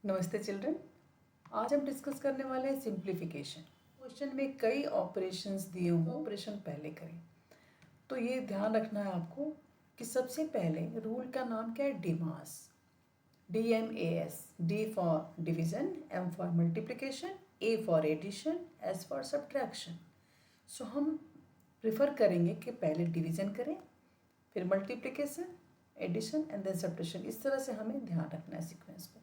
नमस्ते चिल्ड्रन। आज हम डिस्कस करने वाले हैं सिंप्लीफिकेशन। क्वेश्चन में कई ऑपरेशंस दिए हों, ऑपरेशन पहले करें। तो ये ध्यान रखना है आपको कि सबसे पहले रूल का नाम क्या है, DMAS, DMAS। D for division, M for multiplication, A for addition, S for subtraction. So हम प्रिफर करेंगे कि पहले डिवीजन करें, फिर multiplication, addition and then subtraction. इस तरह से हमें ध्यान रखना है सीक्वेंस को।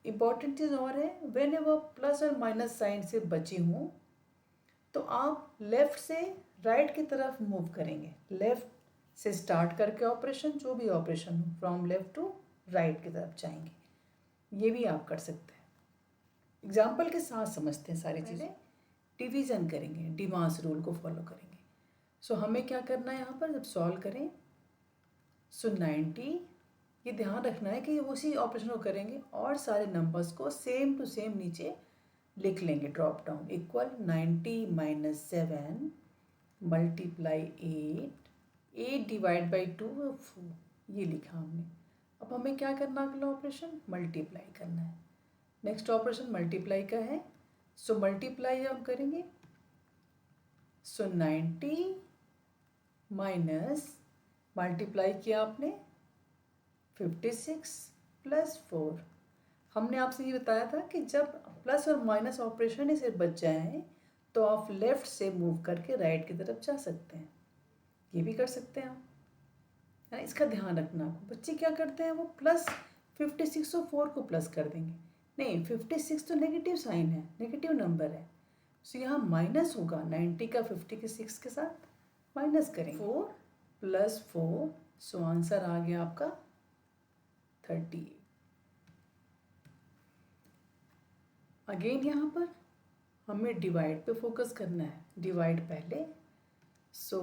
इम्पॉर्टेंट चीज़ और है, वेन एवर प्लस और माइनस साइन से बची हूँ तो आप लेफ्ट से राइट की तरफ मूव करेंगे। लेफ्ट से स्टार्ट करके ऑपरेशन, जो भी ऑपरेशन हो, फ्रॉम लेफ्ट टू राइट की तरफ जाएंगे। ये भी आप कर सकते हैं। एग्जाम्पल के साथ समझते हैं सारी चीज़ें। डिवीज़न करेंगे, डिमास रूल को फॉलो करेंगे। सो हमें क्या करना है यहाँ पर, जब सॉल्व करें, सो 90, ये ध्यान रखना है कि उसी ऑपरेशन को करेंगे और सारे नंबर्स को सेम टू सेम नीचे लिख लेंगे, drop down equal 90 minus 7 multiply 8 divide by 2, ये लिखा हमने। अब हमें क्या करना है, अगला ऑपरेशन मल्टीप्लाई करना है। नेक्स्ट ऑपरेशन मल्टीप्लाई का है। सो मल्टीप्लाई हम करेंगे, सो 90 माइनस, मल्टीप्लाई किया आपने 56 प्लस 4। हमने आपसे ये बताया था कि जब प्लस और माइनस ऑपरेशन ही से बच जाए तो आप लेफ्ट से मूव करके राइट की तरफ जा सकते हैं। ये भी कर सकते हैं आप, है ना। इसका ध्यान रखना आपको। बच्चे क्या करते हैं, वो प्लस 56 और 4 को प्लस कर देंगे। नहीं, 56 तो नेगेटिव साइन है, नेगेटिव नंबर है। सो यहाँ माइनस होगा, 90 का 56 के साथ माइनस करेंगे। 4 प्लस 4, सो आंसर आ गया आपका 38। अगेन यहाँ पर हमें डिवाइड पे फोकस करना है। डिवाइड पहले, सो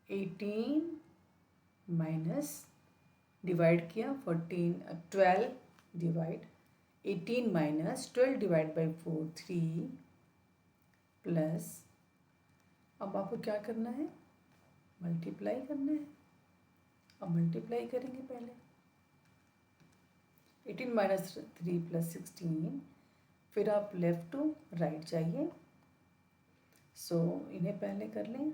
18 माइनस, डिवाइड किया 12 divide 18 minus 12 divide by 4 3 plus, अब आपको क्या करना है, मल्टीप्लाई करना है। अब मल्टीप्लाई करेंगे पहले, 18 माइनस 3 प्लस 16, फिर आप लेफ्ट टू राइट जाइए। सो इन्हें पहले कर लें।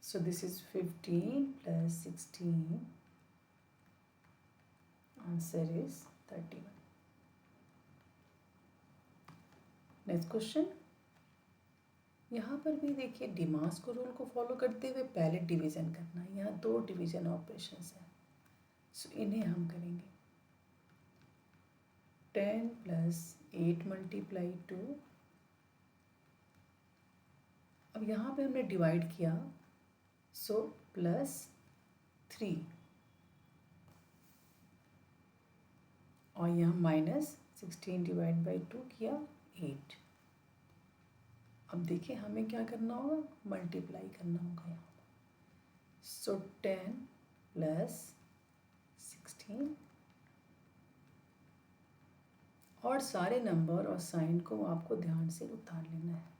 So this is 15 plus 16, answer is 31. Next question, यहाँ पर भी देखिए डिमास को रूल को फॉलो करते हुए पहले डिवीज़न करना है। यहाँ 2 डिवीज़न ऑपरेशंस हैं। सो इन्हें हम करेंगे। 10 प्लस 8 मल्टीप्लाई 2। अब यहाँ पे हमने डिवाइड किया, सो प्लस 3 और यहाँ माइनस 16 डिवाइड बाई 2 किया 8। अब देखिए हमें क्या करना होगा, मल्टीप्लाई करना होगा यहाँ। सो 10 प्लस 16 और सारे नंबर और साइन को आपको ध्यान से उतार लेना है।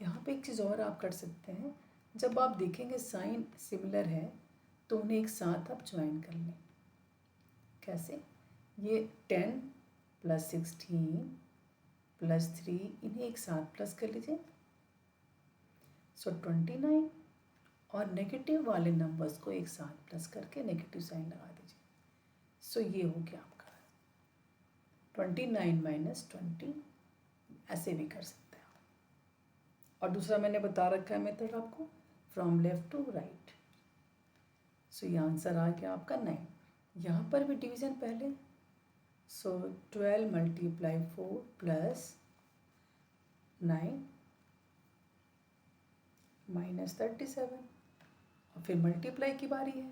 यहाँ पे एक चीज़ और आप कर सकते हैं, जब आप देखेंगे साइन सिमिलर है तो उन्हें एक साथ आप ज्वाइन कर लें। कैसे, ये 10 प्लस 16 प्लस 3, इन्हें एक साथ प्लस कर लीजिए। सो 29 और नेगेटिव वाले नंबर्स को एक साथ प्लस करके नेगेटिव साइन लगा दीजिए। सो ये हो गया आपका 29 माइनस 20। ऐसे भी कर सकते हैं। और दूसरा मैंने बता रखा है मेथड आपको, फ्रॉम लेफ्ट टू राइट। सो ये आंसर आ गया आपका 9। यहाँ पर भी डिवीज़न पहले, सो 12 मल्टीप्लाई 4 प्लस 9 माइनस 37, और फिर मल्टीप्लाई की बारी है।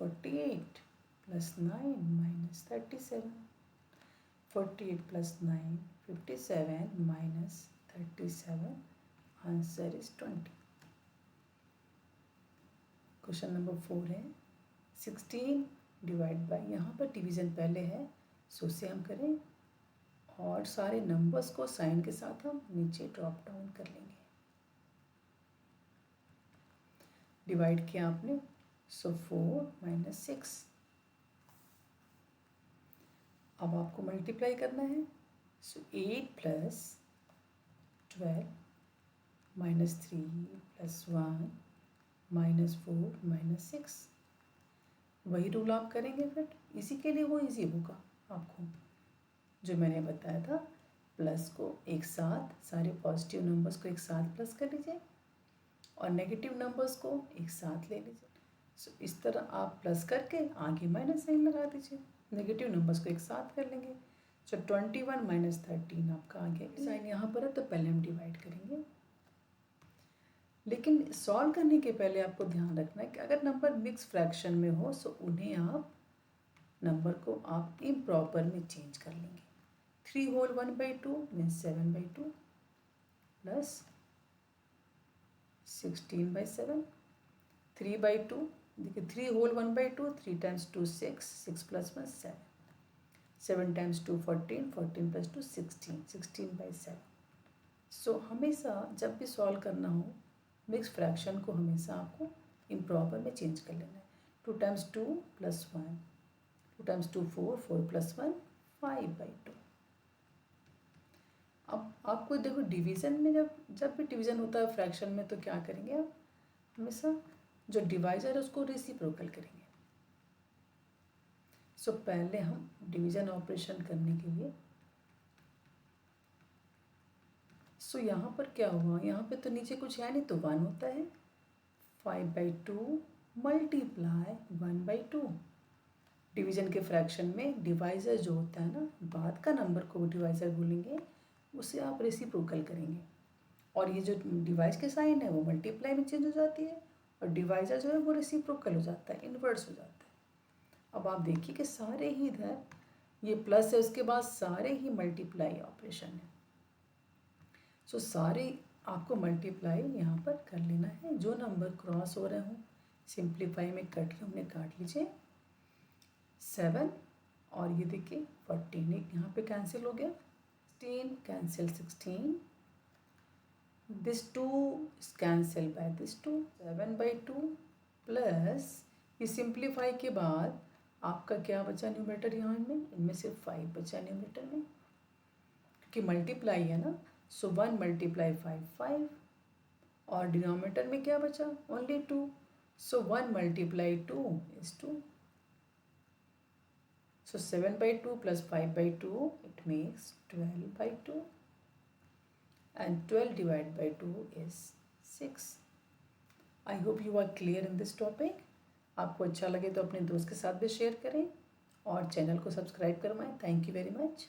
48 plus 9 minus 37, 48 plus 9 57 minus 37, answer is 20। Question number 4 है 16 डिवाइड बाई, यहाँ पर डिवीज़न पहले है, सो से हम करें और सारे नंबर्स को साइन के साथ हम नीचे ड्रॉप डाउन कर लेंगे। डिवाइड किया आपने, सो 4 माइनस 6। अब आपको मल्टीप्लाई करना है, सो 8 plus 12 minus 3 plus 1 minus 4 minus 6। वही रूल आप करेंगे फिर, इसी के लिए वो इजी होगा आपको जो मैंने बताया था। प्लस को एक साथ, सारे पॉजिटिव नंबर्स को एक साथ प्लस कर लीजिए और नेगेटिव नंबर्स को एक साथ ले लीजिए। सो इस तरह आप प्लस करके आगे माइनस साइन लगा दीजिए, नेगेटिव नंबर्स को एक साथ कर लेंगे। सो 21 माइनस 13 आपका आ गया। साइन यहाँ पर है तो पहले हम डिवाइड करेंगे, लेकिन सॉल्व करने के पहले आपको ध्यान रखना है कि अगर नंबर मिक्स फ्रैक्शन में हो सो उन्हें आप नंबर को आप इम्प्रॉपर में चेंज कर लेंगे। 3 होल 1/2 मीन्स 7/2 प्लस 16/7, 3/2, देखिए 3 whole 1/2, 3 times 2 6, 6 plus 1 7, 7 times 2 14, 14 plus 2 16, 16/7। So हमेशा जब भी सॉल्व करना हो मिक्स फ्रैक्शन को हमेशा आपको इम्प्रॉपर में चेंज कर लेना है। 2 टाइम्स 2 प्लस 1, 2 टाइम्स 2 4, 4 प्लस 1 5/2। अब आपको देखो डिवीज़न में जब भी डिवीज़न होता है फ्रैक्शन में तो क्या करेंगे आप, हमेशा जो डिवाइज़र है उसको रेसिप्रोकल करेंगे। सो पहले हम डिवीज़न ऑपरेशन करने के लिए, सो यहाँ पर क्या हुआ, यहाँ पे तो नीचे कुछ है नहीं तो 1 होता है। 5/2 मल्टीप्लाई 1/2। डिवीज़न के फ्रैक्शन में डिवाइज़र जो होता है ना, बाद का नंबर को डिवाइज़र बोलेंगे, उसे आप रेसिप्रोकल करेंगे और ये जो डिवाइस के साइन है वो मल्टीप्लाई में चेंज हो जाती है और डिवाइज़र जो है वो रेसिप्रोकल हो जाता है, इन्वर्स हो जाता है। अब आप देखिए कि सारे ही इधर ये प्लस है, उसके बाद सारे ही मल्टीप्लाई ऑपरेशन है। सो सारे आपको मल्टीप्लाई यहाँ पर कर लेना है, जो नंबर क्रॉस हो रहे हों सिंप्लीफाई में कट के हमने काट लीजिए। 7 और ये देखिए 14 एक यहाँ पे कैंसिल हो गया, 16 cancel 16, this 2 is cancelled by this 2, 7/2 plus ये सिंप्लीफाई के बाद आपका क्या बचा न्यूमरेटर, यहाँ इनमें से 5 बचा न्यूमरेटर में क्योंकि मल्टीप्लाई है ना। सो 1 मल्टीप्लाई 5 5 और डिनोमिनेटर में क्या बचा, only 2। So 1 multiply 2 is 2। So 7/2 plus 5/2, it makes 12/2 and 12 divided by 2 is 6. I hope you are clear in this topic. आपको अच्छा लगे तो अपने दोस्त के साथ भी शेयर करें और चैनल को सब्सक्राइब करवाएं। Thank you very much.